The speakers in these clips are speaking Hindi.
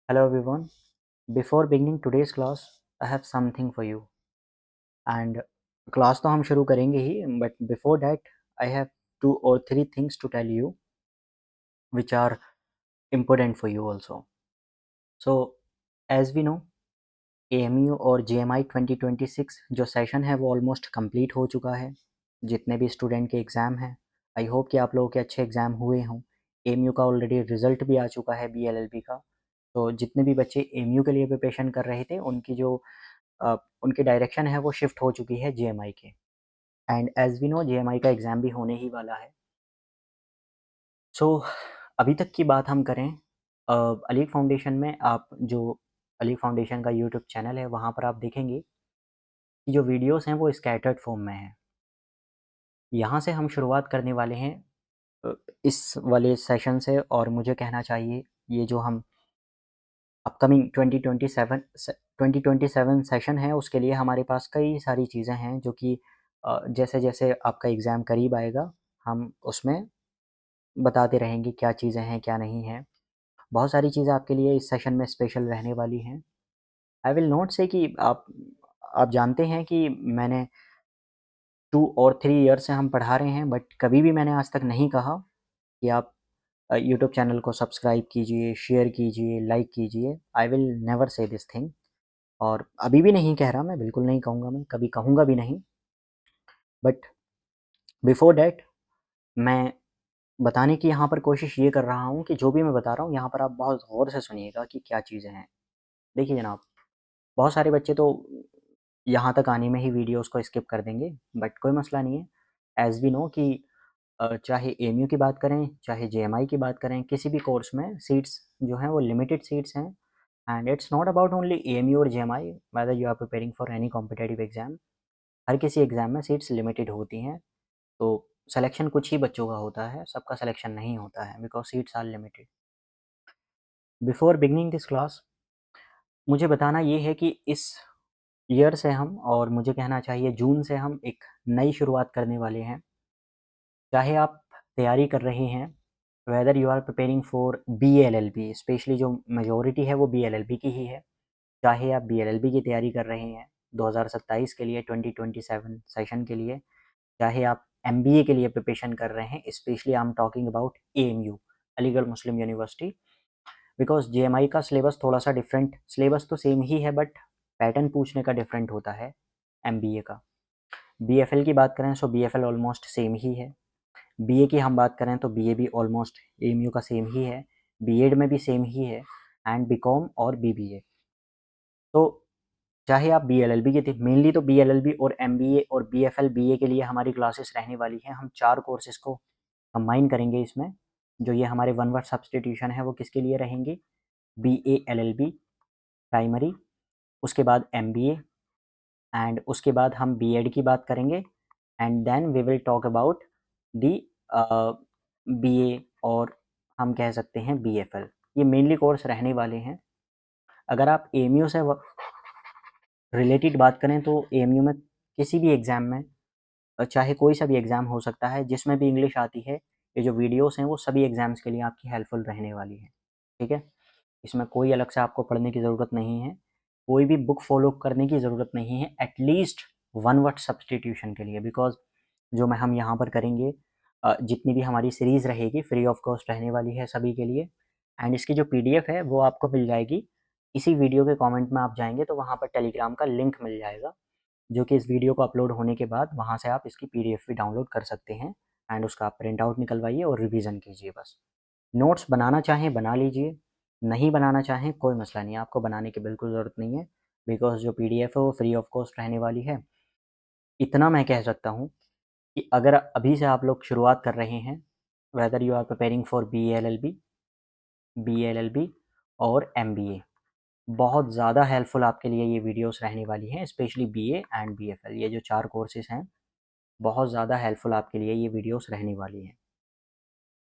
Hello everyone. Before beginning today's class, I have something for you. And class तो हम शुरू करेंगे ही, but before that, I have 2 or 3 things to tell you, which are important for you also. So, as we know, AMU और JMI 2026 जो सेशन है वो ऑलमोस्ट कंप्लीट हो चुका है. जितने भी स्टूडेंट के एग्ज़ाम हैं, आई होप कि आप लोगों के अच्छे एग्ज़ाम हुए हों. AMU का ऑलरेडी रिज़ल्ट भी आ चुका है BLLB का. तो जितने भी बच्चे AMU के लिए प्रिपरेशन कर रहे थे, उनकी जो उनकी डायरेक्शन है वो शिफ्ट हो चुकी है JMI के. And as we know JMI का एग्ज़ाम भी होने ही वाला है. सो अभी तक की बात हम करें, अली फाउंडेशन में आप जो अली फाउंडेशन का यूट्यूब चैनल है वहाँ पर आप देखेंगे कि जो वीडियोस हैं वो स्कैटर्ड फॉर्म में हैं. यहाँ से हम शुरुआत करने वाले हैं इस वाले सेशन से. और मुझे कहना चाहिए ये जो हम अपकमिंग 2027 सेशन है उसके लिए हमारे पास कई सारी चीज़ें हैं जो कि जैसे जैसे आपका एग्ज़ाम करीब आएगा हम उसमें बताते रहेंगे क्या चीज़ें हैं क्या नहीं हैं. बहुत सारी चीज़ें आपके लिए इस सेशन में स्पेशल रहने वाली हैं. आई विल नॉट से कि आप जानते हैं कि मैंने 2 और 3 ईयर से हम पढ़ा रहे हैं, बट कभी भी मैंने आज तक नहीं कहा कि आप यूट्यूब चैनल को सब्सक्राइब कीजिए, शेयर कीजिए, लाइक कीजिए. I will never say this thing. और अभी भी नहीं कह रहा, मैं बिल्कुल नहीं कहूँगा, मैं कभी कहूँगा भी नहीं. बट बिफोर डैट मैं बताने की यहाँ पर कोशिश ये कर रहा हूँ कि जो भी मैं बता रहा हूँ यहाँ पर आप बहुत गौर से सुनिएगा कि क्या चीज़ें हैं. देखिए जनाब, बहुत सारे बच्चे तो यहाँ तक आने में ही वीडियोस को स्किप कर देंगे, बट कोई मसला नहीं है. एज़ वी नो कि चाहे एएमयू की बात करें, चाहे जेएमआई की बात करें, किसी भी कोर्स में सीट्स जो हैं वो लिमिटेड सीट्स हैं. And it's not about only AMU और JMI, whether you are preparing for any competitive exam. हर किसी एग्ज़ाम में सीट्स लिमिटेड होती हैं. तो सिलेक्शन कुछ ही बच्चों का होता है, सबका सिलेक्शन नहीं होता है because seats are limited. Before beginning this class मुझे बताना ये है कि इस ईयर से हम, और मुझे कहना चाहिए जून से हम एक नई शुरुआत करने वाले हैं. चाहे आप तैयारी कर रहे हैं, whether you are preparing for BLLB, specially जो मेजोरिटी है वो BLLB की ही है. चाहे आप BLLB की तैयारी कर रहे हैं 2027 के लिए, 2027 सेशन के लिए, चाहे आप MBA के लिए प्रिपरेशन कर रहे हैं, specially I am talking about AMU, Aligarh Muslim university. Because JMI का सिलेबस थोड़ा सा डिफरेंट, सिलेबस तो सेम ही है बट पैटर्न पूछने का डिफरेंट होता है MBA का. BFL की बात करें तो BFL ऑलमोस्ट सेम ही है. BA की हम बात करें तो BA भी ऑलमोस्ट AMU का सेम ही है. B.Ed में भी सेम ही है. एंड BCom और BBA. तो चाहे आप BLLB के थे, मेनली तो BLLB और MBA और BFL BA के लिए हमारी क्लासेस रहने वाली हैं. हम 4 कोर्सेज़ को कंबाइन करेंगे इसमें. जो ये हमारे वन वर्ड सब्स्टिट्यूशन है वो किसके लिए रहेंगे? BA LLB प्राइमरी, उसके बाद MBA, एंड उसके बाद हम B.Ed की बात करेंगे. And then we will talk about the BA, और हम कह सकते हैं BFL. ये मेनली कोर्स रहने वाले हैं. अगर आप AMU से रिलेटेड बात करें तो AMU में किसी भी एग्ज़ाम में, चाहे कोई सा भी एग्ज़ाम हो सकता है जिसमें भी इंग्लिश आती है, ये जो वीडियोस हैं वो सभी एग्ज़ाम्स के लिए आपकी हेल्पफुल रहने वाली है. ठीक है, इसमें कोई अलग से आपको पढ़ने की ज़रूरत नहीं है, कोई भी बुक फॉलो करने की ज़रूरत नहीं है, एटलीस्ट वन वर्ड सब्स्टिट्यूशन के लिए. बिकॉज जो मैं हम यहाँ पर करेंगे, जितनी भी हमारी सीरीज़ रहेगी फ्री ऑफ कॉस्ट रहने वाली है सभी के लिए. एंड इसकी जो PDF है वो आपको मिल जाएगी. इसी वीडियो के कमेंट में आप जाएंगे तो वहाँ पर टेलीग्राम का लिंक मिल जाएगा, जो कि इस वीडियो को अपलोड होने के बाद वहाँ से आप इसकी PDF भी डाउनलोड कर सकते हैं. एंड उसका आप प्रिंट आउट निकलवाइए और रिवीजन कीजिए. बस नोट्स बनाना चाहें बना लीजिए, नहीं बनाना चाहें कोई मसला नहीं है, आपको बनाने की बिल्कुल ज़रूरत नहीं है. बिकॉज जो PDF है वो फ्री ऑफ कॉस्ट रहने वाली है. इतना मैं कह सकता हूँ कि अगर अभी से आप लोग शुरुआत कर रहे हैं, whether you are preparing for BLLB और MBA, बहुत ज़्यादा हेल्पफुल आपके लिए ये वीडियोस रहने वाली हैं. स्पेशली BA एंड BFL, ये जो 4 कोर्सेज़ हैं, बहुत ज़्यादा हेल्पफुल आपके लिए ये वीडियोस रहने वाली हैं.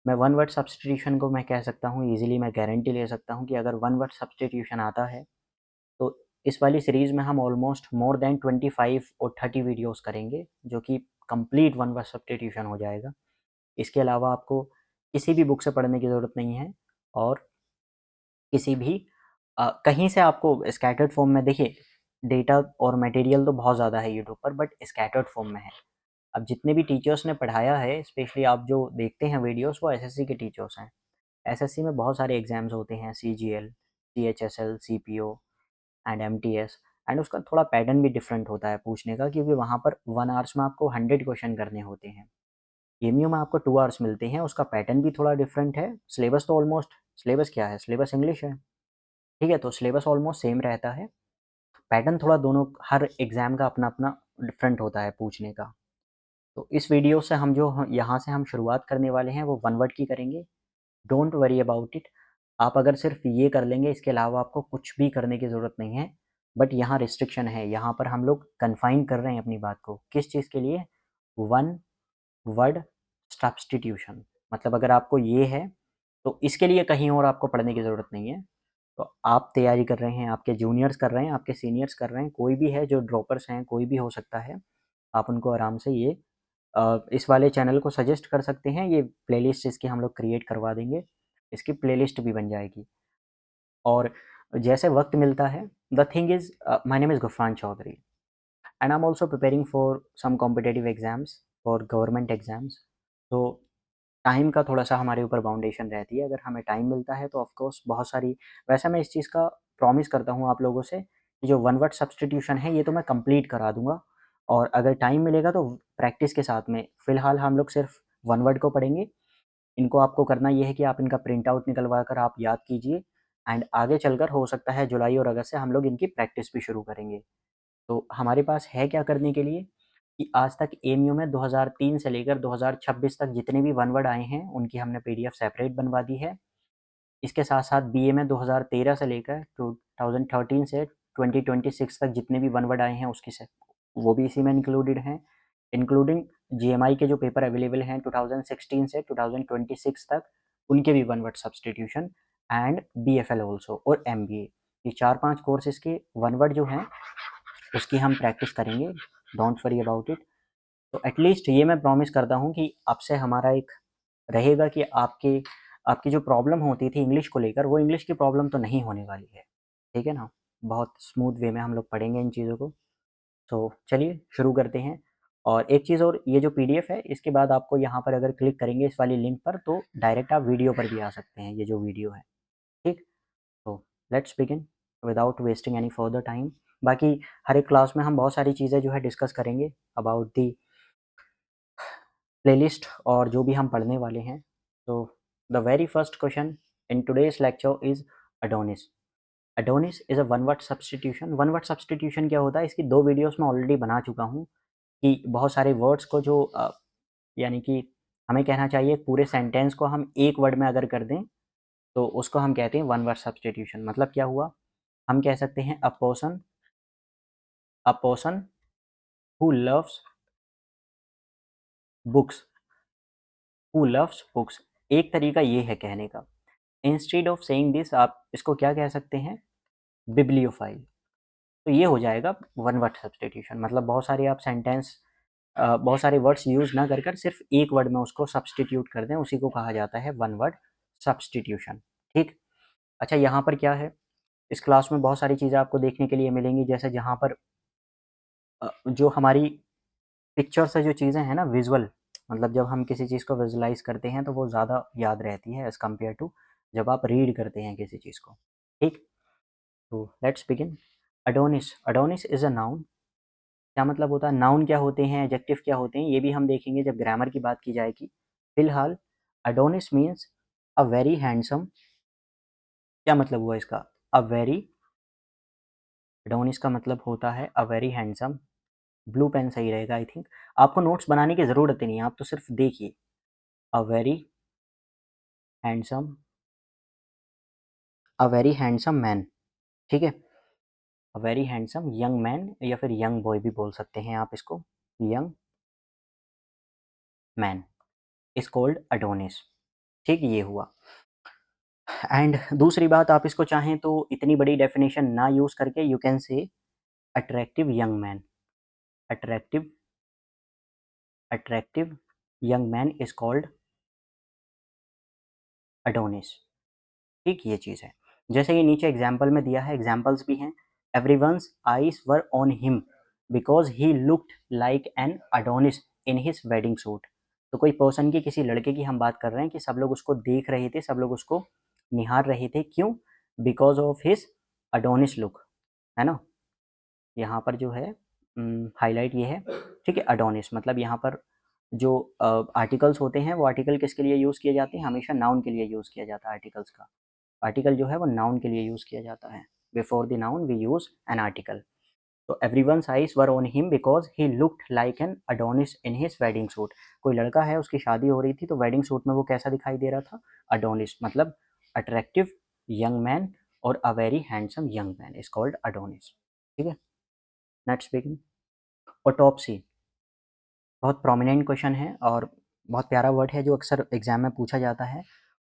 मैं वन वर्ड सब्स्टिट्यूशन को मैं कह सकता हूँ ईज़िली, मैं गारंटी ले सकता हूँ कि अगर वन वर्ड सब्स्टिट्यूशन आता है तो इस वाली सीरीज़ में हम ऑलमोस्ट मोर देन 25 और 30 वीडियोस करेंगे, जो कि कंप्लीट वन वर्ड सब्स्टिट्यूशन हो जाएगा. इसके अलावा आपको किसी भी बुक से पढ़ने की ज़रूरत नहीं है, और किसी भी कहीं से आपको स्कैटर्ड फॉर्म में देखिए, डेटा और मटेरियल तो बहुत ज़्यादा है यूट्यूब पर, बट स्कैटर्ड फॉर्म में है। अब जितने भी टीचर्स ने पढ़ाया है, स्पेशली आप जो देखते हैं वीडियोस, वो एसएससी के टीचर्स हैं। एसएससी में बहुत सारे एग्जाम्स होते हैं, CGL, CHSL, CPO and MTS, and उसका थोड़ा पैटर्न भी डिफरेंट होता है पूछने का, क्योंकि वहाँ पर 1 आवर्स में आपको 100 क्वेश्चन करने होते हैं। एमयू में आपको 2 आवर्स मिलते हैं, उसका पैटर्न भी थोड़ा डिफरेंट है। सिलेबस तो ऑलमोस्ट, सिलेबस क्या है, सिलेबस इंग्लिश है, ठीक है, तो सिलेबस ऑलमोस्ट सेम रहता है। पैटर्न थोड़ा दोनों, हर एग्ज़ाम का अपना अपना डिफरेंट होता है पूछने का। तो इस वीडियो से हम जो यहाँ से हम शुरुआत करने वाले हैं वो 1 वर्ड की करेंगे। Don't worry about it. आप अगर सिर्फ ये कर लेंगे, इसके अलावा आपको कुछ भी करने की ज़रूरत नहीं है। बट यहाँ रिस्ट्रिक्शन है, यहाँ पर हम लोग कन्फाइन कर रहे हैं अपनी बात को, किस चीज़ के लिए, 1 वर्ड सब्स्टिट्यूशन। मतलब अगर आपको ये है तो इसके लिए कहीं और आपको पढ़ने की ज़रूरत नहीं है। तो आप तैयारी कर रहे हैं, आपके जूनियर्स कर रहे हैं, आपके सीनियर्स कर रहे हैं, कोई भी है जो ड्रॉपर्स हैं, कोई भी हो सकता है, आप उनको आराम से ये इस वाले चैनल को सजेस्ट कर सकते हैं। ये प्लेलिस्ट इसकी हम लोग क्रिएट करवा देंगे, इसकी प्लेलिस्ट भी बन जाएगी। और जैसे वक्त मिलता है, the thing is, my name is Gufran Chaudhary and I am also preparing for some competitive exams, for government exams. तो टाइम का थोड़ा सा हमारे ऊपर बाउंडेशन रहती है। अगर हमें टाइम मिलता है तो ऑफकोर्स बहुत सारी, वैसे मैं इस चीज़ का प्रॉमिस करता हूँ आप लोगों से कि जो 1 वर्ड सब्स्टिट्यूशन है ये तो मैं कंप्लीट करा दूंगा। और अगर टाइम मिलेगा तो प्रैक्टिस के साथ में, फ़िलहाल हम लोग सिर्फ 1 वर्ड को पढ़ेंगे। इनको आपको करना ये है कि आप इनका प्रिंट आउट निकलवा कर आप याद कीजिए, एंड आगे चलकर हो सकता है जुलाई और अगस्त से हम लोग इनकी प्रैक्टिस भी शुरू करेंगे। तो हमारे पास है क्या करने के लिए, कि आज तक एएमयू में 2003 से लेकर 2026 तक जितने भी 1 वर्ड आए हैं उनकी हमने पीडीएफ सेपरेट बनवा दी है। इसके साथ-साथ बीए में 2013 से लेकर 2013 से 2026 तक जितने भी 1 वर्ड आए हैं उसकी से वो भी इसी में इंक्लूडेड हैं, इंक्लूडिंग जीएमआई के जो पेपर अवेलेबल हैं 2016 से 2026 तक, उनके भी 1 word substitution, and BFL also और एमबीए। ये 4-5 कोर्सेज़ के 1 वर्ड जो हैं उसकी हम प्रैक्टिस करेंगे। Don't worry about it. तो एटलीस्ट ये मैं प्रॉमिस करता हूँ कि अब से हमारा एक रहेगा कि आपकी आपकी जो प्रॉब्लम होती थी इंग्लिश को लेकर, वो इंग्लिश की प्रॉब्लम तो नहीं होने वाली है, ठीक है ना? बहुत स्मूथ वे में हम लोग पढ़ेंगे इन चीज़ों को। तो चलिए शुरू करते हैं। और एक चीज़ और, ये जो पीडीएफ है इसके बाद आपको यहाँ पर अगर क्लिक करेंगे इस वाली लिंक पर तो डायरेक्ट आप वीडियो पर भी आ सकते हैं, ये जो वीडियो है, ठीक? तो let's begin without wasting any further time. बाकी हर एक क्लास में हम बहुत सारी चीज़ें जो है डिस्कस करेंगे अबाउट दी प्लेलिस्ट और जो भी हम पढ़ने वाले हैं। तो the very first question in today's lecture is Adonis. Adonis is a 1 word substitution. 1 word substitution क्या होता है, इसकी 2 वीडियोस मैं ऑलरेडी बना चुका हूँ, कि बहुत सारे वर्ड्स को जो यानी कि हमें कहना चाहिए पूरे सेंटेंस को हम एक वर्ड में अगर कर दें तो उसको हम कहते हैं 1 वर्ड सब्स्टिट्यूशन। मतलब क्या हुआ, हम कह सकते हैं a person who loves books, who loves books. एक तरीका ये है कहने का। इंस्टेड ऑफ सेइंग दिस आप इसको क्या कह सकते हैं, बिब्लियोफाइल। तो ये हो जाएगा 1 वर्ड सब्स्टिट्यूशन। मतलब बहुत सारे आप सेंटेंस, बहुत सारे वर्ड्स यूज़ ना कर कर सिर्फ एक वर्ड में उसको सब्स्टिट्यूट कर दें, उसी को कहा जाता है 1 वर्ड सब्स्टिट्यूशन, ठीक? अच्छा, यहाँ पर क्या है, इस क्लास में बहुत सारी चीज़ें आपको देखने के लिए मिलेंगी, जैसे जहाँ पर जो हमारी पिक्चर से जो चीज़ें हैं ना, विजुअल, मतलब जब हम किसी चीज़ को विजुलाइज करते हैं तो वो ज़्यादा याद रहती है एज़ कम्पेयर टू जब आप रीड करते हैं किसी चीज़ को, ठीक? तो let's begin. Adonis, Adonis is a noun. क्या मतलब होता है, नाउन क्या होते हैं, एडजेक्टिव क्या होते हैं, ये भी हम देखेंगे जब ग्रामर की बात की जाएगी। फिलहाल अडोनिस मीन्स अ वेरी हैंडसम। क्या मतलब हुआ इसका, अ वेरी, अडोनिस का मतलब होता है a very handsome. Blue pen सही रहेगा आई थिंक। आपको नोट्स बनाने की ज़रूरत ही नहीं है, आप तो सिर्फ देखिए। अ वेरी हैंडसम, अ वेरी हैंडसम मैन, ठीक है? A very handsome young man, या फिर यंग बॉय भी बोल सकते हैं आप इसको। Young man is called Adonis, ठीक, ये हुआ। एंड दूसरी बात, आप इसको चाहें तो इतनी बड़ी डेफिनेशन ना यूज़ करके you can say attractive young man. Attractive, attractive young man is called Adonis, ठीक, ये चीज़ है। जैसे ये नीचे एग्जाम्पल में दिया है, एग्जाम्पल्स भी हैं। Everyone's eyes were on him because he looked like an Adonis in his wedding suit. तो कोई पर्सन की, किसी लड़के की हम बात कर रहे हैं कि सब लोग उसको देख रहे थे, सब लोग उसको निहार रहे थे, क्यों? Because of his Adonis look, है ना। यहाँ पर जो है हाईलाइट ये है, ठीक है। अडोनिस मतलब यहाँ पर जो आर्टिकल्स होते हैं वो आर्टिकल किसके लिए यूज़ किए जाते हैं? हमेशा नाउन के लिए यूज़ किया जाता है आर्टिकल्स का। आर्टिकल जो है वो नाउन के लिए यूज़ किया जाता है। Before the noun we use an article. तो everyone's eyes were on him because he looked like an Adonis in his wedding suit. कोई लड़का है, उसकी शादी हो रही थी, तो वेडिंग सूट में वो कैसा दिखाई दे रहा था? अडोनिस मतलब अट्रैक्टिव यंग मैन, और a very handsome young man is called Adonis, ठीक है। Next begin. ऑटोप्सी बहुत प्रोमिनेंट क्वेश्चन है और बहुत प्यारा वर्ड है जो अक्सर एग्जाम में पूछा जाता है।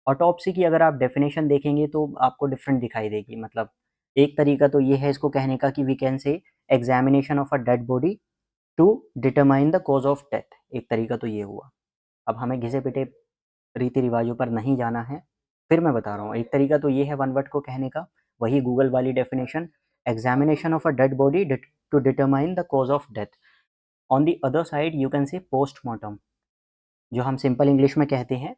ऑटोप्सी की अगर आप डेफिनेशन देखेंगे तो आपको डिफरेंट दिखाई देगी। मतलब एक तरीका तो ये है इसको कहने का कि we can say examination of a dead body to determine the cause of death. एक तरीका तो ये हुआ। अब हमें घिसे पिटे रीति रिवाजों पर नहीं जाना है, फिर मैं बता रहा हूँ। एक तरीका तो ये है वन वर्ड को कहने का, वही गूगल वाली definition, examination of a dead body to determine the cause of death. On the other side you can say postmortem, जो हम सिंपल इंग्लिश में कहते हैं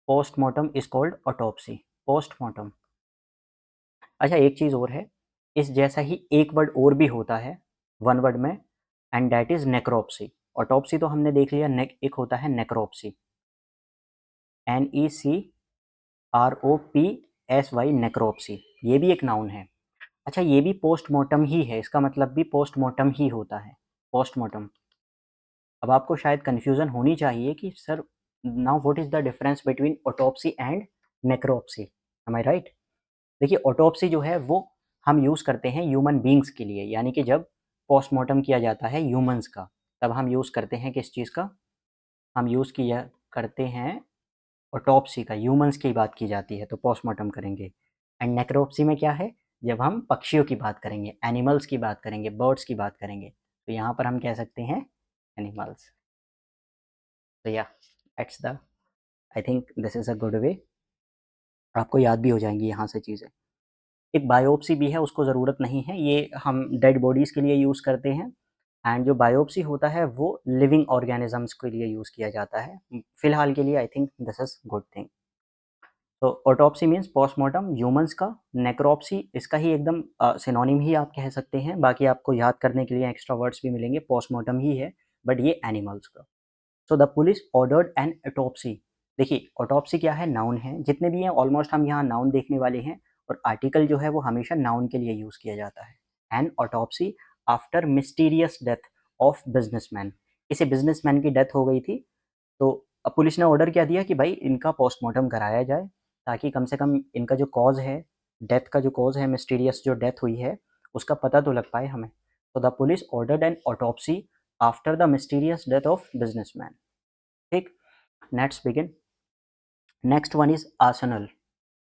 postmortem is called autopsy. Postmortem. अच्छा एक चीज़ और है, इस जैसा ही एक वर्ड और भी होता है वन वर्ड में, and that is necropsy. Autopsy तो हमने देख लिया, एक होता है नेक्रोप्सी, NECROPSY, नेक्रोप्सी। ये भी एक नाउन है। अच्छा ये भी पोस्टमार्टम ही है, इसका मतलब भी पोस्टमार्टम ही होता है, पोस्टमार्टम। अब आपको शायद कन्फ्यूज़न होनी चाहिए कि sir now what is the difference between autopsy and necropsy, am I right? देखिए ऑटोप्सी जो है वो हम यूज़ करते हैं ह्यूमन बींग्स के लिए, यानी कि जब पोस्टमार्टम किया जाता है ह्यूमंस का, तब हम यूज़ करते हैं किस चीज़ का? हम यूज़ किया करते हैं ऑटोप्सी का, ह्यूमंस की बात की जाती है तो पोस्टमार्टम करेंगे। एंड नेक्रोप्सी में क्या है? जब हम पक्षियों की बात करेंगे, एनिमल्स की बात करेंगे, बर्ड्स की बात करेंगे, तो यहाँ पर हम कह सकते हैं एनिमल्स। तो या that's the, I think this is a good way, आपको याद भी हो जाएंगी यहाँ से चीज़ें। एक बायोप्सी भी है, उसको ज़रूरत नहीं है, ये हम डेड बॉडीज़ के लिए यूज़ करते हैं। एंड जो बायोप्सी होता है वो लिविंग ऑर्गेनिजम्स के लिए यूज़ किया जाता है फिलहाल के लिए। I think this is good thing. तो ऑटोप्सी मीन्स पोस्टमार्टम ह्यूमंस का, नेक्रोप्सी इसका ही एकदम सिनोनिम ही आप कह सकते हैं। बाकी आपको याद करने के लिए एक्स्ट्रा वर्ड्स भी मिलेंगे, पोस्टमार्टम ही है बट ये एनिमल्स का। So the police ordered an autopsy. देखिए ऑटोप्सी क्या है? नाउन है। जितने भी हैं ऑलमोस्ट हम यहाँ नाउन देखने वाले हैं, और आर्टिकल जो है वो हमेशा नाउन के लिए यूज़ किया जाता है। An autopsy after mysterious death of businessman. किसी बिजनेसमैन की डेथ हो गई थी, तो अब पुलिस ने ऑर्डर क्या दिया कि भाई इनका पोस्टमार्टम कराया जाए, ताकि कम से कम इनका जो कॉज है, डेथ का जो कॉज है, मिस्टीरियस जो डेथ हुई है, उसका पता तो लग पाए हमें। तो the police ordered an autopsy after the mysterious death of businessman. ठीक। Next begin. Next one is arsenal.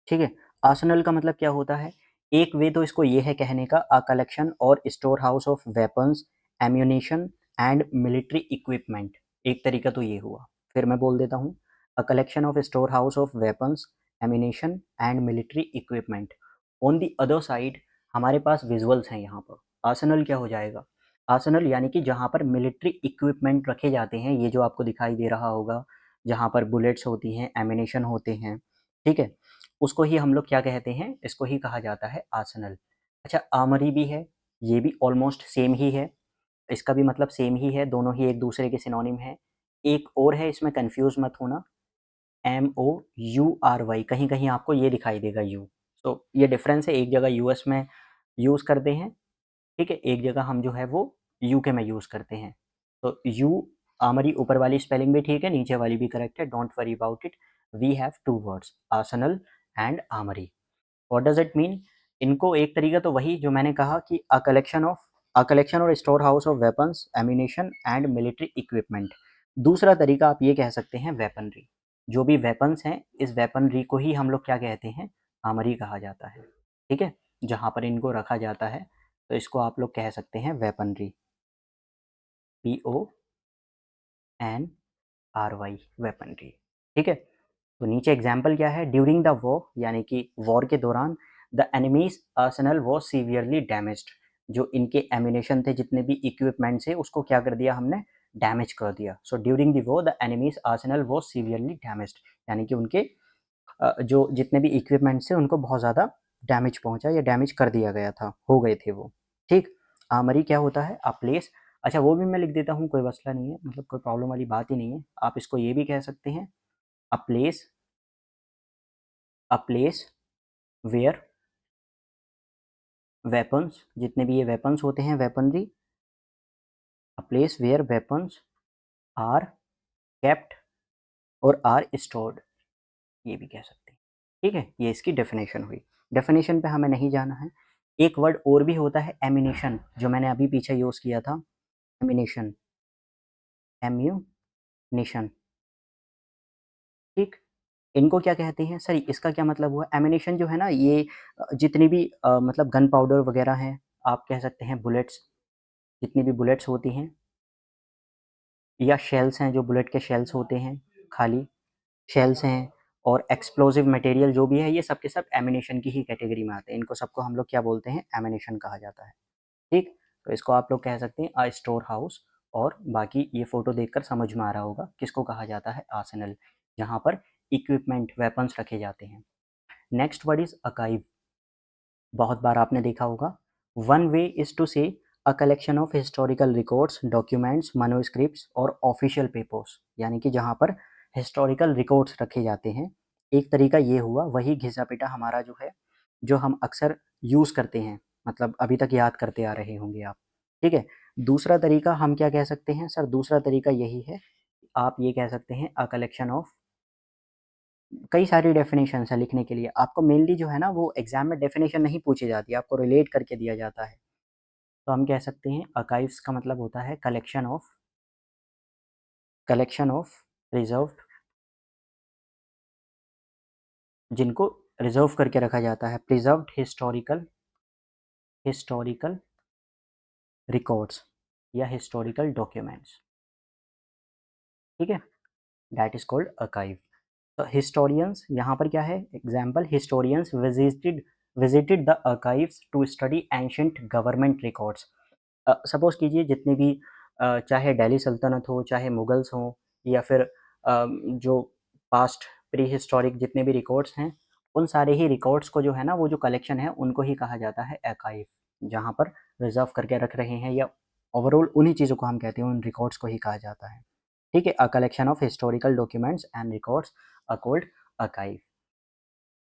ठीक है। आर्सेनल का मतलब क्या होता है? एक वे तो इसको ये है कहने का, अ कलेक्शन और storehouse of weapons, ammunition and military equipment. एक तरीका तो ये हुआ, फिर मैं बोल देता हूँ। अ collection of store house of weapons, ammunition and military equipment. On the other side हमारे पास विजुअल्स हैं यहाँ पर। आर्सेनल क्या हो जाएगा? आर्सेनल यानी कि जहाँ पर मिलिट्री इक्विपमेंट रखे जाते हैं, ये जो आपको दिखाई दे रहा होगा, जहाँ पर बुलेट्स होती हैं, एम्यूनिशन होते हैं, ठीक है, उसको ही हम लोग क्या कहते हैं? इसको ही कहा जाता है आर्सेनल। अच्छा आर्मरी भी है, ये भी ऑलमोस्ट सेम ही है, इसका भी मतलब सेम ही है, दोनों ही एक दूसरे के सिनोनिम है। एक और है, इसमें कंफ्यूज मत होना, MOURY, कहीं कहीं आपको ये दिखाई देगा यू। तो ये डिफरेंस है, एक जगह यूएस में यूज़ करते हैं, ठीक है, एक जगह हम जो है वो यूके में यूज़ करते हैं। तो यू आर्मरी ऊपर वाली स्पेलिंग भी ठीक है, नीचे वाली भी करेक्ट है, don't worry about it. We have two words, arsenal and armoury. What does it mean? इनको एक तरीका तो वही जो मैंने कहा कि अ कलेक्शन और storehouse of weapons, ammunition and military equipment. दूसरा तरीका आप ये कह सकते हैं वेपनरी। जो भी वेपन्स हैं, इस वेपनरी को ही हम लोग क्या कहते हैं? आर्मरी कहा जाता है, ठीक है, जहाँ पर इनको रखा जाता है, तो इसको आप लोग कह सकते हैं वेपनरी, PONRY, वेपनरी, ठीक है। तो नीचे एग्जाम्पल क्या है, ड्यूरिंग द वॉर, यानी कि वॉर के दौरान the enemies Arsenal was severely damaged, जो इनके एम्यूनेशन थे, जितने भी इक्विपमेंट थे, उसको क्या कर दिया हमने, डैमेज कर दिया। So during the war the enemies Arsenal was severely damaged, यानी कि उनके जो जितने भी इक्विपमेंट थे उनको बहुत ज़्यादा डैमेज पहुंचा या डैमेज कर दिया गया था, हो गए थे वो। ठीक, आर्मरी क्या होता है, अ प्लेस, अच्छा वो भी मैं लिख देता हूँ, कोई मसला नहीं है, मतलब कोई प्रॉब्लम वाली बात ही नहीं है। आप इसको ये भी कह सकते हैं, a place, a place where weapons, जितने भी ये वेपन्स होते हैं, weaponry, a place where weapons are kept और आर स्टोर्ड, ये भी कह सकते हैं। ठीक है, ये इसकी डेफिनेशन हुई। डेफिनेशन पे हमें नहीं जाना है। एक वर्ड और भी होता है, एमिनेशन, जो मैंने अभी पीछे यूज़ किया था, एमिनेशन, एम्यूनेशन। ठीक, इनको क्या कहते हैं सर, इसका क्या मतलब हुआ, एमिनेशन जो है ना, ये जितनी भी मतलब गन पाउडर वगैरह हैं, आप कह सकते हैं बुलेट्स, जितनी भी बुलेट्स होती हैं या शेल्स हैं, जो बुलेट के शेल्स होते हैं, खाली शेल्स हैं, और एक्सप्लोसिव मटेरियल जो भी है, ये सब के सब एमिनेशन की ही कैटेगरी में आते हैं। इनको सबको हम लोग क्या बोलते हैं, एमिनेशन कहा जाता है। ठीक, तो इसको आप लोग कह सकते हैं अ स्टोर हाउस, और बाकी ये फोटो देखकर समझ में आ रहा होगा किसको कहा जाता है, आर्सेनल, जहाँ पर इक्विपमेंट वेपन्स रखे जाते हैं। नेक्स्ट वर्ड इज अकाइव, बहुत बार आपने देखा होगा। One way is to say a collection of historical records, documents, manuscripts और ऑफिशियल पेपर्स, यानी कि जहाँ पर हिस्टोरिकल रिकॉर्ड्स रखे जाते हैं। एक तरीका ये हुआ, वही घिसा पिटा हमारा जो है, जो हम अक्सर यूज़ करते हैं, मतलब अभी तक याद करते आ रहे होंगे आप। ठीक है, दूसरा तरीका हम क्या कह सकते हैं सर, दूसरा तरीका यही है, आप ये कह सकते हैं अ कलेक्शन ऑफ, कई सारी डेफिनेशन है लिखने के लिए। आपको मेनली जो है ना, वो एग्जाम में डेफिनेशन नहीं पूछी जाती, आपको रिलेट करके दिया जाता है। तो हम कह सकते हैं अर्काइव्स का मतलब होता है कलेक्शन ऑफ रिजर्व, जिनको रिजर्व करके रखा जाता है, प्रिजर्व्ड हिस्टोरिकल रिकॉर्ड्स या हिस्टोरिकल डॉक्यूमेंट्स। ठीक है, दैट इज कॉल्ड अर्काइव। तो हिस्टोरियंस यहाँ पर क्या है, example, historians visited the archives to study ancient government records. Suppose कीजिए, जितने भी चाहे दिल्ली सल्तनत हो, चाहे मुगल्स हों, या फिर जो पास्ट प्री हिस्टोरिक जितने भी रिकॉर्ड्स हैं, उन सारे ही रिकॉर्ड्स को जो है ना, वो जो कलेक्शन है, उनको ही कहा जाता है अर्काइव, जहाँ पर रिजर्व करके रख रहे हैं, या ओवरऑल उन्हीं चीज़ों को हम कहते हैं, उन रिकॉर्ड्स को ही कहा जाता है। ठीक है, a collection of historical documents and records are called archive.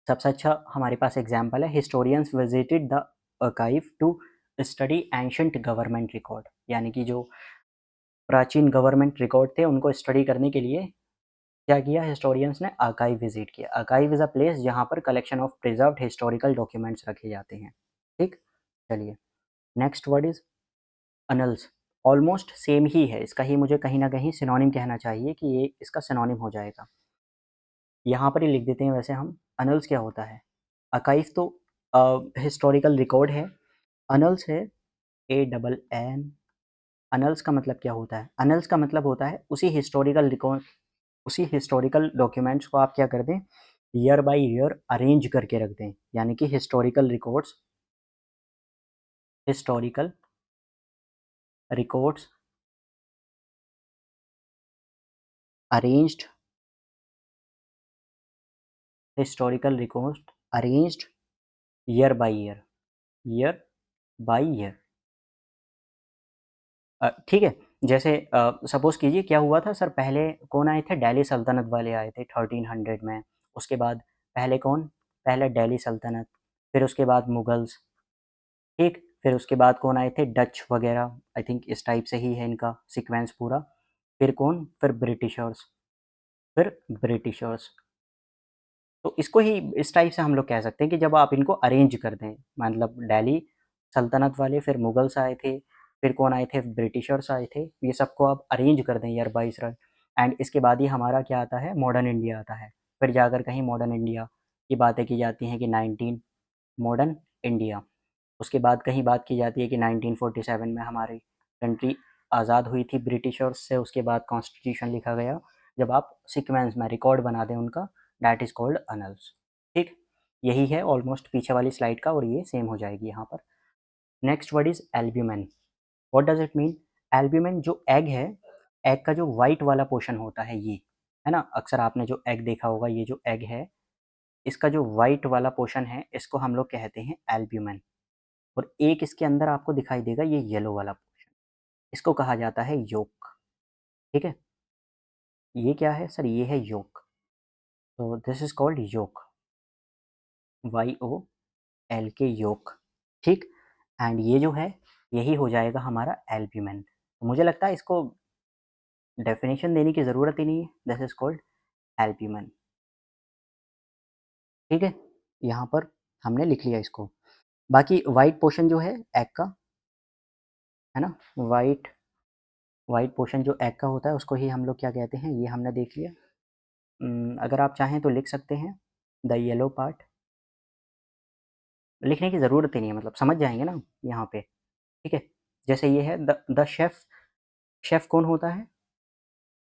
सबसे अच्छा हमारे पास एग्जाम्पल है, historians visited the archive to study ancient government record, यानी कि जो प्राचीन गवर्नमेंट रिकॉर्ड थे, उनको स्टडी करने के लिए क्या किया, हिस्टोरियंस ने आर्काइव विजिट किया। आर्काइव इज अ प्लेस जहाँ पर collection of preserved historical documents रखे जाते हैं। ठीक, चलिए, next word is annals. Almost same ही है, इसका ही मुझे कहीं ना कहीं सिनोनिम कहना चाहिए, कि ये इसका सिनोनिम हो जाएगा। यहाँ पर ही लिख देते हैं वैसे हम। अनल्स क्या होता है, आर्काइव तो हिस्टोरिकल रिकॉर्ड है, अनल्स है ANN। अनल्स का मतलब क्या होता है, अनल्स का मतलब होता है उसी हिस्टोरिकल रिकॉर्ड, उसी हिस्टोरिकल डॉक्यूमेंट्स को आप क्या कर दें, ईयर बाय ईयर अरेंज करके रख दें, यानी कि historical records, historical records arranged, historical records arranged year by year, year by year. ठीक है, जैसे सपोज़ कीजिए क्या हुआ था सर, पहले कौन आए थे, दिल्ली सल्तनत वाले आए थे 1300 में, उसके बाद पहले कौन, पहले दिल्ली सल्तनत, फिर उसके बाद मुगल्स, ठीक, फिर उसके बाद कौन आए थे, डच वगैरह, आई थिंक इस टाइप से ही है इनका सीक्वेंस पूरा, फिर कौन, फिर ब्रिटिशर्स, फिर ब्रिटिशर्स। तो इसको ही इस टाइप से हम लोग कह सकते हैं कि जब आप इनको अरेंज कर दें, मतलब दिल्ली सल्तनत वाले, फिर मुगल्स आए थे, फिर कौन आए थे, ब्रिटिशर्स आए थे, ये सबको आप अरेंज कर दें ईयर बाय ईयर, एंड इसके बाद ही हमारा क्या आता है, मॉडर्न इंडिया आता है। फिर जाकर कहीं मॉडर्न इंडिया की बातें की जाती हैं कि 19 मॉडर्न इंडिया, उसके बाद कहीं बात की जाती है कि 1947 में हमारी कंट्री आज़ाद हुई थी ब्रिटिशर्स से, उसके बाद कॉन्स्टिट्यूशन लिखा गया। जब आप सीक्वेंस में रिकॉर्ड बना दें उनका, दैट इज कॉल्ड अनल्स। ठीक, यही है ऑलमोस्ट पीछे वाली स्लाइड का और ये सेम हो जाएगी यहाँ पर। Next word is albumen. What does it mean? Albumen जो एग है, एग का जो वाइट वाला पोर्शन होता है ये, है ना, अक्सर आपने जो एग देखा होगा, ये जो एग है इसका जो वाइट वाला पोर्शन है इसको हम लोग कहते हैं एल्ब्यूमेन। और एक इसके अंदर आपको दिखाई देगा ये येलो वाला पोर्शन, इसको कहा जाता है योक। ठीक है, ये क्या है सर? ये है योक। तो this is called yolk, YOL के योक। ठीक, एंड ये जो है यही हो जाएगा हमारा एल्ब्यूमेन। तो मुझे लगता है इसको डेफिनेशन देने की ज़रूरत ही नहीं है, दिस इज कॉल्ड एल्ब्यूमेन। ठीक है, यहाँ पर हमने लिख लिया इसको। बाकी वाइट पोर्शन जो है एग का, है ना, वाइट वाइट पोर्शन जो एग का होता है उसको ही हम लोग क्या कहते हैं, ये हमने देख लिया। अगर आप चाहें तो लिख सकते हैं द येलो पार्ट। लिखने की ज़रूरत ही नहीं है, मतलब समझ जाएंगे ना यहाँ पे। ठीक है, जैसे ये है द शेफ़। शेफ़ कौन होता है?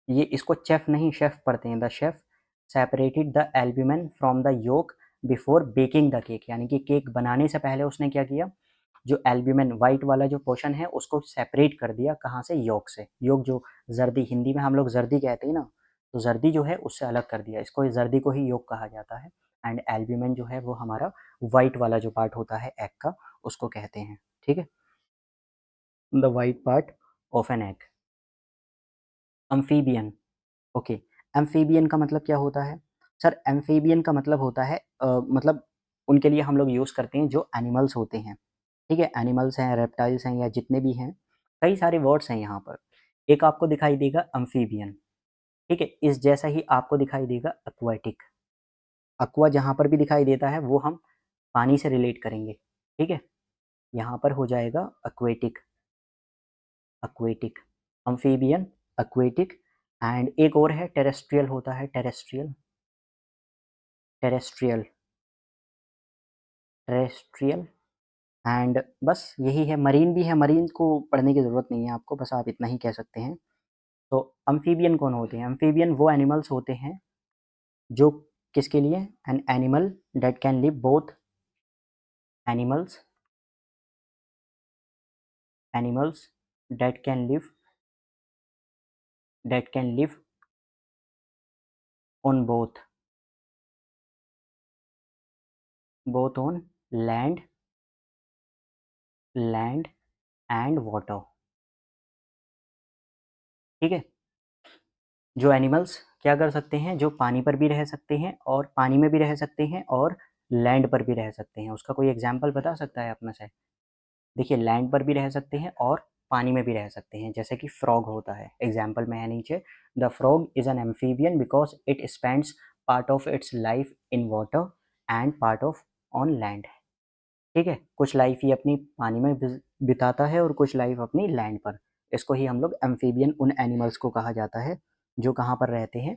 ये इसको चेफ़ नहीं शेफ़ पढ़ते हैं। The chef separated the albumen from the yolk before baking the cake, यानी कि केक बनाने से पहले उसने क्या किया, जो एल्ब्यूमेन वाइट वाला जो पोर्शन है उसको सेपरेट कर दिया। कहाँ से? योक से। योक जो जर्दी, हिंदी में हम लोग जर्दी कहते हैं ना, तो जर्दी जो है उससे अलग कर दिया इसको, जर्दी को ही योक कहा जाता है। एंड एल्ब्यूमेन जो है वो हमारा वाइट वाला जो पार्ट होता है एग का, उसको कहते हैं। ठीक है, the white part of an egg. Amphibian. Okay, amphibian का मतलब क्या होता है सर? एम्फीबियन का मतलब होता है मतलब उनके लिए हम लोग यूज़ करते हैं जो एनिमल्स होते हैं। ठीक है, एनिमल्स हैं, रेप्टाइल्स हैं, या जितने भी हैं, कई सारे वर्ड्स हैं यहाँ पर। एक आपको दिखाई देगा अम्फीबियन। ठीक है, इस जैसा ही आपको दिखाई देगा एक्वाटिक। एक्वा जहाँ पर भी दिखाई देता है वो हम पानी से रिलेट करेंगे। ठीक है, यहाँ पर हो जाएगा एक्वेटिक। एक्वेटिक, अम्फीबियन, एक्वेटिक, एंड एक और है टेरेस्ट्रियल होता है, टेरेस्ट्रियल। टेरेस्ट्रियल, टेरेस्ट्रियल, एंड बस यही है। मरीन भी है, मरीन को पढ़ने की ज़रूरत नहीं है आपको, बस आप इतना ही कह सकते हैं। तो अम्फीबियन कौन होते हैं? अम्फीबियन वो एनिमल्स होते हैं जो किसके लिए? An animal that can live both, animals, animals that can live, that can live on both, both on land, land and water. ठीक है, जो एनिमल्स क्या कर सकते हैं, जो पानी पर भी रह सकते हैं और पानी में भी रह सकते हैं और लैंड पर भी रह सकते हैं। उसका कोई एग्जाम्पल बता सकता है अपने से? देखिए, लैंड पर भी रह सकते हैं और पानी में भी रह सकते हैं, जैसे कि फ्रॉग होता है। एग्जाम्पल में है नीचे, the frog is an amphibian because it spends part of its life in water and part of on land. ठीक है, कुछ लाइफ ये अपनी पानी में बिताता है और कुछ लाइफ अपनी लैंड पर। इसको ही हम लोग एम्फीबियन उन एनिमल्स को कहा जाता है जो कहाँ पर रहते हैं,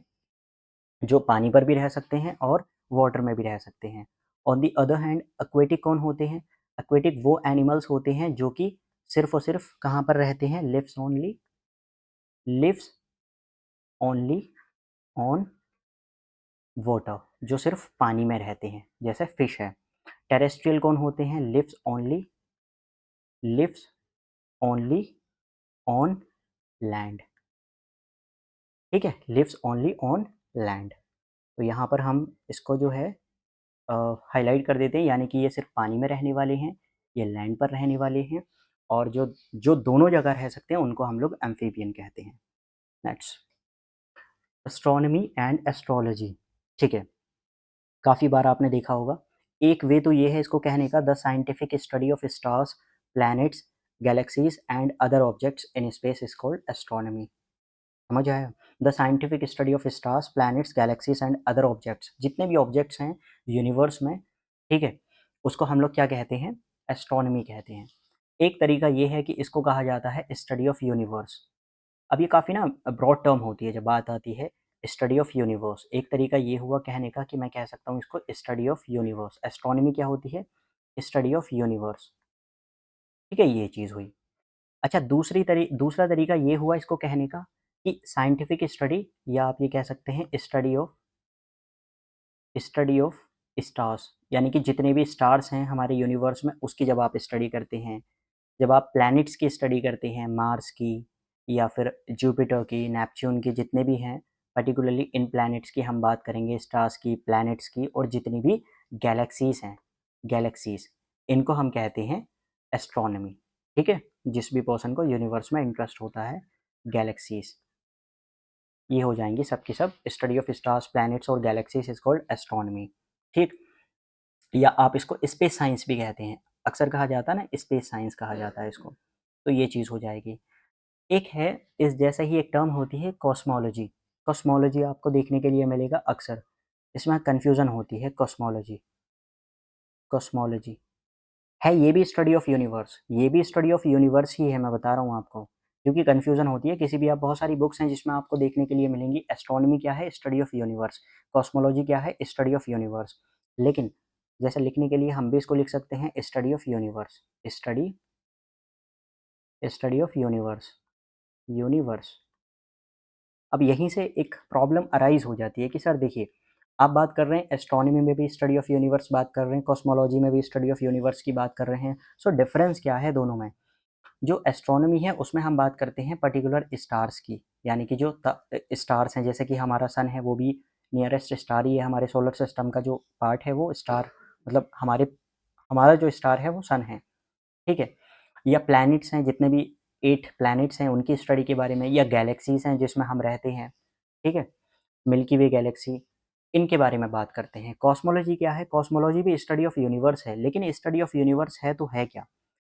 जो पानी पर भी रह सकते हैं और वाटर में भी रह सकते हैं। On the other hand aquatic कौन होते हैं? एक्वेटिक वो एनिमल्स होते हैं जो कि सिर्फ और सिर्फ कहाँ पर रहते हैं? लिव्स ओनली ऑन वाटर, जो सिर्फ पानी में रहते हैं, जैसे फिश है। टेरेस्ट्रियल कौन होते हैं? Lives only on land. ठीक है, लिव्स ओनली ऑन लैंड। तो यहाँ पर हम इसको जो है हाईलाइट कर देते हैं, यानी कि ये सिर्फ पानी में रहने वाले हैं, ये लैंड पर रहने वाले हैं, और जो जो दोनों जगह रह सकते हैं उनको हम लोग एम्फीबियन कहते हैं। Next, astronomy and astrology. ठीक है, काफ़ी बार आपने देखा होगा। एक वे तो ये है इसको कहने का, the scientific study of stars, planets, galaxies and other objects in space is called astronomy. समझ आया? The scientific study of stars, planets, galaxies and other objects, जितने भी ऑब्जेक्ट्स हैं यूनिवर्स में, ठीक है, उसको हम लोग क्या कहते हैं? एस्ट्रोनॉमी कहते हैं। एक तरीका ये है कि इसको कहा जाता है स्टडी ऑफ यूनिवर्स। अब ये काफ़ी ना ब्रॉड टर्म होती है जब बात आती है स्टडी ऑफ यूनिवर्स। एक तरीका ये हुआ कहने का कि मैं कह सकता हूँ इसको स्टडी ऑफ यूनिवर्स। एस्ट्रोनॉमी क्या होती है? Study of universe. ठीक है, ये चीज़ हुई। अच्छा, दूसरा तरीका ये हुआ इसको कहने का कि साइंटिफिक स्टडी, या आप ये कह सकते हैं study of study of stars, यानी कि जितने भी स्टार्स हैं हमारे यूनिवर्स में उसकी जब आप स्टडी करते हैं, जब आप प्लैनेट्स की स्टडी करते हैं, मार्स की या फिर जुपिटर की, नेपच्यून की, जितने भी हैं, पर्टिकुलरली इन प्लैनेट्स की हम बात करेंगे, स्टार्स की, प्लैनेट्स की, और जितनी भी गैलेक्सीज हैं, गैलेक्सीज, इनको हम कहते हैं एस्ट्रोनॉमी। ठीक है, जिस भी पर्सन को यूनिवर्स में इंटरेस्ट होता है, गैलेक्सीज ये हो जाएंगी सब की सब। स्टडी ऑफ स्टार्स, प्लैनेट्स और गैलेक्सीज इज कॉल्ड एस्ट्रोनॉमी। ठीक, या आप इसको स्पेस साइंस भी कहते हैं, अक्सर कहा जाता है ना, स्पेस साइंस कहा जाता है इसको, तो ये चीज़ हो जाएगी। एक है, इस जैसे ही एक टर्म होती है कॉस्मोलॉजी। कॉस्मोलॉजी आपको देखने के लिए मिलेगा अक्सर, इसमें कन्फ्यूज़न होती है। कॉस्मोलॉजी, कॉस्मोलॉजी है ये भी स्टडी ऑफ यूनिवर्स, ये भी स्टडी ऑफ यूनिवर्स ही है, मैं बता रहा हूँ आपको, क्योंकि कन्फ्यूज़न होती है किसी भी, आप बहुत सारी बुक्स हैं जिसमें आपको देखने के लिए मिलेंगी एस्ट्रोनॉमी क्या है, स्टडी ऑफ यूनिवर्स, कॉस्मोलॉजी क्या है, स्टडी ऑफ यूनिवर्स। लेकिन जैसे लिखने के लिए हम भी इसको लिख सकते हैं study of universe, study, study of universe, universe. अब यहीं से एक प्रॉब्लम अराइज हो जाती है कि सर देखिए, आप बात कर रहे हैं एस्ट्रोनॉमी में भी स्टडी ऑफ यूनिवर्स बात कर रहे हैं, कॉस्मोलॉजी में भी स्टडी ऑफ यूनिवर्स की बात कर रहे हैं, सो डिफरेंस क्या है दोनों में? जो एस्ट्रोनॉमी है उसमें हम बात करते हैं पर्टिकुलर स्टार्स की, यानी कि जो स्टार्स हैं, जैसे कि हमारा सन है वो भी नियरेस्ट स्टार ही है, हमारे सोलर सिस्टम का जो पार्ट है वो स्टार, मतलब हमारा जो स्टार है वो सन है। ठीक है, या प्लैनेट्स हैं, जितने भी 8 प्लैनेट्स हैं उनकी स्टडी के बारे में, या गैलेक्सीज हैं जिसमें हम रहते हैं, ठीक है, मिल्की वे गैलेक्सी, इनके बारे में बात करते हैं। कॉस्मोलॉजी क्या है? कॉस्मोलॉजी भी स्टडी ऑफ यूनिवर्स है, लेकिन स्टडी ऑफ यूनिवर्स है तो है क्या?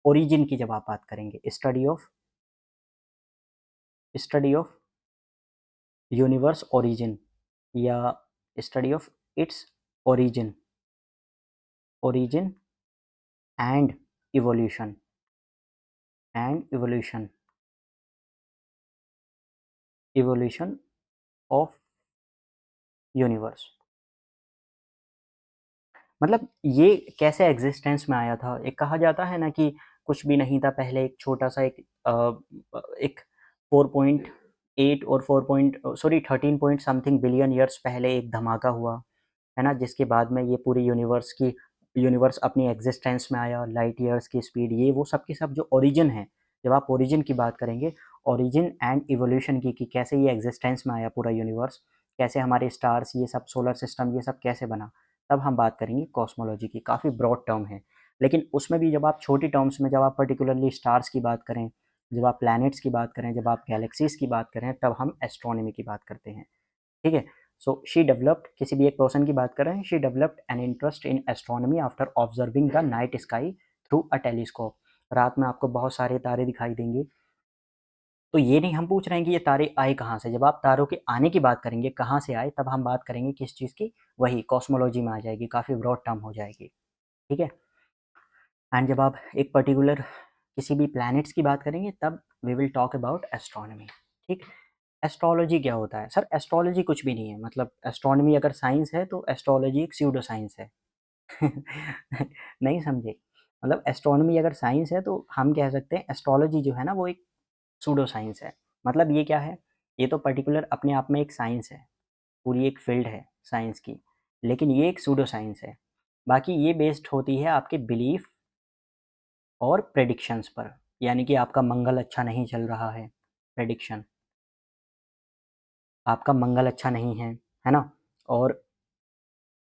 ओरिजिन की जब आप बात करेंगे, स्टडी ऑफ यूनिवर्स ओरिजिन, या study of its origin, origin and evolution, and evolution, evolution of universe. मतलब ये कैसे एग्जिस्टेंस में आया था? एक कहा जाता है ना कि कुछ भी नहीं था पहले, एक छोटा सा एक 4.8 और 13 पॉइंट समथिंग बिलियन ईयर्स पहले एक धमाका हुआ, है ना, जिसके बाद में ये पूरी यूनिवर्स अपनी एग्जिस्टेंस में आया, लाइट ईयर्स की स्पीड, ये वो सब की सब जो ओरिजिन है, जब आप ओरिजिन की बात करेंगे, ओरिजिन एंड इवोल्यूशन की कैसे ये एग्जिस्टेंस में आया पूरा यूनिवर्स, कैसे हमारे स्टार्स, ये सब सोलर सिस्टम, ये सब कैसे बना, तब हम बात करेंगे कॉस्मोलॉजी की। काफ़ी ब्रॉड टर्म है, लेकिन उसमें भी जब आप छोटी टर्म्स में, जब आप पर्टिकुलरली स्टार्स की बात करें, जब आप प्लैनेट्स की बात करें, जब आप गैलेक्सीज की बात करें, तब हम एस्ट्रोनॉमी की बात करते हैं। ठीक है, सो शी डेवलप्ड, किसी भी एक पर्सन की बात कर रहे हैं, she developed an interest in astronomy after observing the night sky through a telescope. रात में आपको बहुत सारे तारे दिखाई देंगे, तो ये नहीं हम पूछ रहे हैं कि ये तारे आए कहाँ से, जब आप तारों के आने की बात करेंगे, कहाँ से आए, तब हम बात करेंगे किस चीज़ की, वही कॉस्मोलॉजी में आ जाएगी, काफ़ी ब्रॉड टर्म हो जाएगी। ठीक है, एंड जब आप एक पर्टिकुलर किसी भी प्लैनेट्स की बात करेंगे, तब we will talk about astronomy. ठीक, एस्ट्रोलॉजी क्या होता है? सर एस्ट्रोलॉजी कुछ भी नहीं है, मतलब एस्ट्रोनॉमी अगर साइंस है तो एस्ट्रोलॉजी एक स्यूडो साइंस है। नहीं समझे? मतलब एस्ट्रोनॉमी अगर साइंस है तो हम कह सकते हैं एस्ट्रोलॉजी जो है ना वो एक सूडो साइंस है। मतलब ये क्या है? ये तो पर्टिकुलर अपने आप में एक साइंस है, पूरी एक फील्ड है साइंस की, लेकिन ये एक सूडो साइंस है। बाकी ये बेस्ड होती है आपके बिलीफ और प्रेडिक्शंस पर, यानी कि आपका मंगल अच्छा नहीं चल रहा है, प्रेडिक्शन, आपका मंगल अच्छा नहीं है ना? और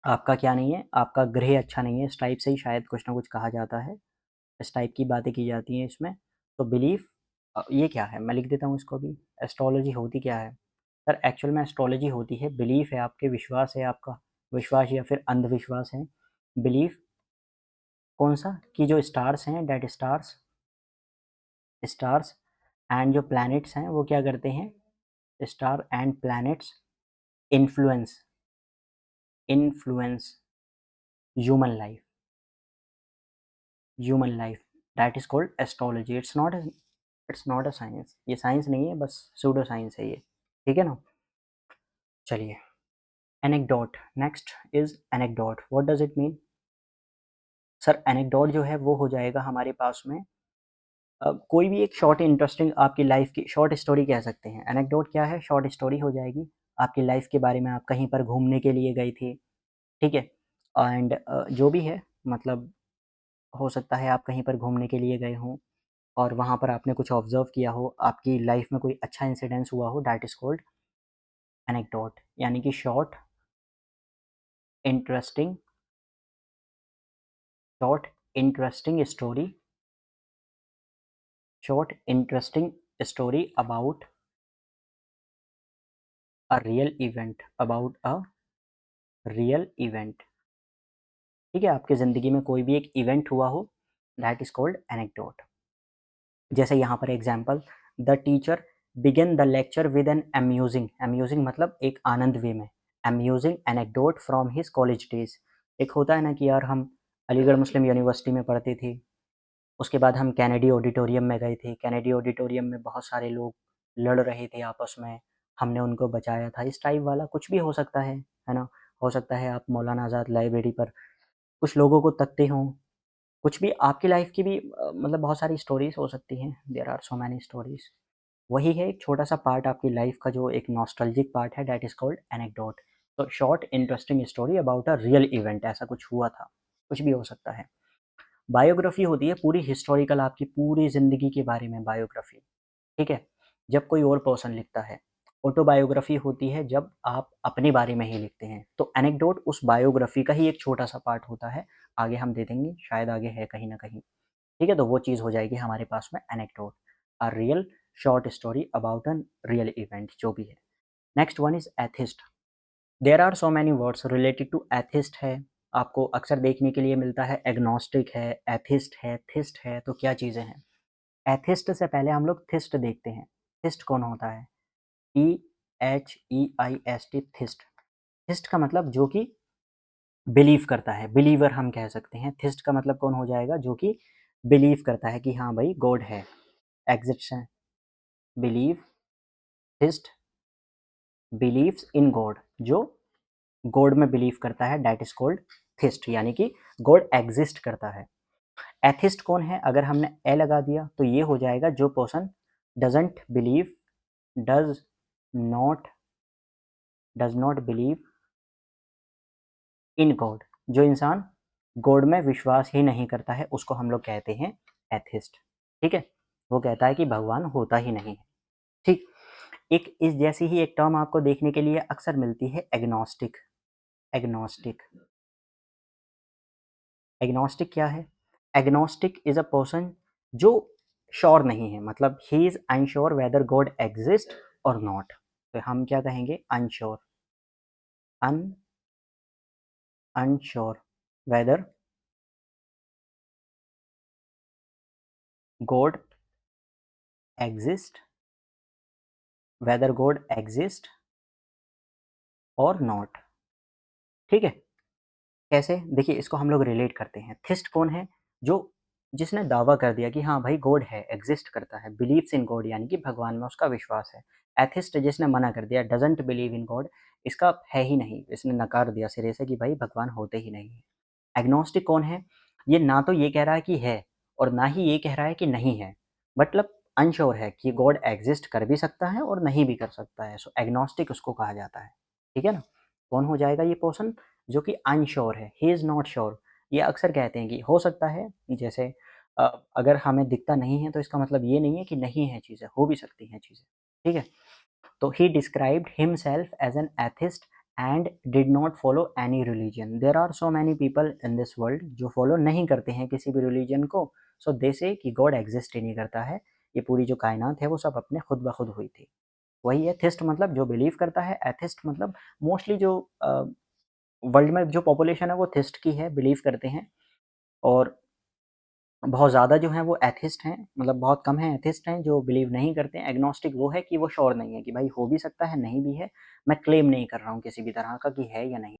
आपका क्या नहीं है, आपका ग्रह अच्छा नहीं है, इस टाइप से ही शायद कुछ ना कुछ कहा जाता है, इस टाइप की बातें की जाती हैं इसमें। तो बिलीफ, ये क्या है, मैं लिख देता हूँ इसको भी। एस्ट्रोलॉजी होती क्या है? सर एक्चुअल में एस्ट्रोलॉजी होती है, बिलीफ है आपके, विश्वास है आपका, विश्वास या फिर अंधविश्वास है। बिलीफ कौन सा? कि जो स्टार्स हैं, डेट स्टार्स, स्टार्स एंड जो प्लैनेट्स हैं वो क्या करते हैं, star and planets influence, influence human life, human life, that is called astrology. It's not a science, ये साइंस नहीं है, बस सूडो साइंस है ये। ठीक है ना? चलिए, anecdote, next is anecdote. What does it mean? Sir anecdote जो है वो हो जाएगा हमारे पास में कोई भी एक शॉर्ट इंटरेस्टिंग आपकी लाइफ की शॉर्ट स्टोरी कह सकते हैं। एनेक्डोट क्या है? शॉर्ट स्टोरी हो जाएगी आपकी लाइफ के बारे में, आप कहीं पर घूमने के लिए गए थे, ठीक है? एंड जो भी है मतलब हो सकता है आप कहीं पर घूमने के लिए गए हों और वहाँ पर आपने कुछ ऑब्ज़र्व किया हो, आपकी लाइफ़ में कोई अच्छा इंसिडेंस हुआ हो, दैट इज़ कॉल्ड एनेक्डोट यानी कि interesting short interesting story short interesting story about a real event. ठीक है? आपकी ज़िंदगी में कोई भी एक इवेंट हुआ हो, दैट इज़ कॉल्ड एनेक्डोट। जैसे यहाँ पर example, the teacher begin the lecture with an amusing मतलब एक आनंद वे में, amusing anecdote from his college days. एक होता है ना कि यार हम अलीगढ़ मुस्लिम यूनिवर्सिटी में पढ़ते थे, उसके बाद हम कैनेडी ऑडिटोरियम में गए थे, कैनेडी ऑडिटोरियम में बहुत सारे लोग लड़ रहे थे आपस में, हमने उनको बचाया था, इस टाइप वाला कुछ भी हो सकता है ना? हो सकता है आप मौलाना आज़ाद लाइब्रेरी पर कुछ लोगों को तकते हों, कुछ भी आपकी लाइफ की भी मतलब बहुत सारी स्टोरीज़ हो सकती हैं, there are so many stories. वही है एक छोटा-सा पार्ट आपकी लाइफ का जो एक नॉस्टैल्जिक पार्ट है, दैट इज़ कॉल्ड एनेक्डोट। तो short interesting story about a real event, ऐसा कुछ हुआ था, कुछ भी हो सकता है। बायोग्राफी होती है पूरी हिस्टोरिकल, आपकी पूरी ज़िंदगी के बारे में बायोग्राफी, ठीक है? जब कोई और पर्सन लिखता है। ऑटोबायोग्राफी होती है जब आप अपने बारे में ही लिखते हैं। तो एनेक्डोट उस बायोग्राफी का ही एक छोटा-सा पार्ट होता है। आगे हम दे देंगे, शायद आगे है कहीं न कहीं। ठीक है? तो वो चीज़ हो जाएगी हमारे पास में anecdote. A real short story about an real event, जो भी है। Next one is atheist. There are so many words related to atheist है, आपको अक्सर देखने के लिए मिलता है एग्नोस्टिक है, एथिस्ट है, थिस्ट है, तो क्या चीज़ें हैं? एथिस्ट से पहले हम लोग थिस्ट देखते हैं। थिस्ट कौन होता है? THEIST, थिस्ट। थिस्ट का मतलब जो कि बिलीव करता है, बिलीवर हम कह सकते हैं। थिस्ट का मतलब कौन हो जाएगा? जो कि बिलीव करता है कि हाँ भाई गॉड है, एग्जिस्ट है। बिलीव, थिस्ट बिलीव्स इन गॉड, जो गॉड में बिलीव करता है, दैट इज कॉल्ड थिस्ट, यानी कि गॉड एग्जिस्ट करता है। एथिस्ट कौन है? अगर हमने ए लगा दिया तो ये हो जाएगा जो person doesn't believe, does not does not believe in God, जो इंसान गॉड में विश्वास ही नहीं करता है, उसको हम लोग कहते हैं एथिस्ट। ठीक है? वो कहता है कि भगवान होता ही नहीं है। ठीक। एक इस जैसी ही एक टर्म आपको देखने के लिए अक्सर मिलती है, एग्नोस्टिक। एग्नोस्टिक एग्नोस्टिक क्या है? एग्नोस्टिक इज अ पर्सन जो श्योर नहीं है, मतलब he is unsure whether God exist और नॉट। तो हम क्या कहेंगे? Unsure, un unsure whether God exist, whether God exist और नॉट। ठीक है? कैसे? देखिए इसको हम लोग रिलेट करते हैं। थिस्ट कौन है? जो जिसने दावा कर दिया कि हाँ भाई गॉड है, एग्जिस्ट करता है, बिलीव्स इन गॉड यानी कि भगवान में उसका विश्वास है। एथिस्ट जिसने मना कर दिया, डजंट बिलीव इन गॉड, इसका है ही नहीं, इसने नकार दिया सिरे से कि भाई भगवान होते ही नहीं है। एग्नोस्टिक कौन है? ये ना तो ये कह रहा है कि है और ना ही ये कह रहा है कि नहीं है, मतलब अनश्योर है कि गॉड एग्जिस्ट कर भी सकता है और नहीं भी कर सकता है। सो एग्नोस्टिक उसको कहा जाता है। ठीक है ना? कौन हो जाएगा ये पर्सन? जो कि अनश्योर है, ही इज़ नॉट श्योर। ये अक्सर कहते हैं कि हो सकता है, जैसे अ, अगर हमें दिखता नहीं है तो इसका मतलब ये नहीं है कि नहीं है चीज़ें, हो भी सकती हैं चीज़ें। ठीक है? तो he described himself as an atheist and did not follow any religion. There are so many people in this world जो फॉलो नहीं करते हैं किसी भी रिलीजन को। सो दे से कि गॉड एग्जिस्ट ही नहीं करता है, ये पूरी जो कायनात है वो सब अपने खुद ब खुद हुई थी। वही है थिस्ट, मतलब जो बिलीव करता है। एथिस्ट मतलब मोस्टली जो वर्ल्ड में जो पॉपुलेशन है वो थिस्ट की है, बिलीव करते हैं। और बहुत ज़्यादा जो हैं वो एथिस्ट हैं, मतलब बहुत कम हैं एथिस्ट हैं जो बिलीव नहीं करते हैं। एग्नोस्टिक वो है कि वो श्योर नहीं है कि भाई हो भी सकता है, नहीं भी है। मैं क्लेम नहीं कर रहा हूँ किसी भी तरह का कि है या नहीं।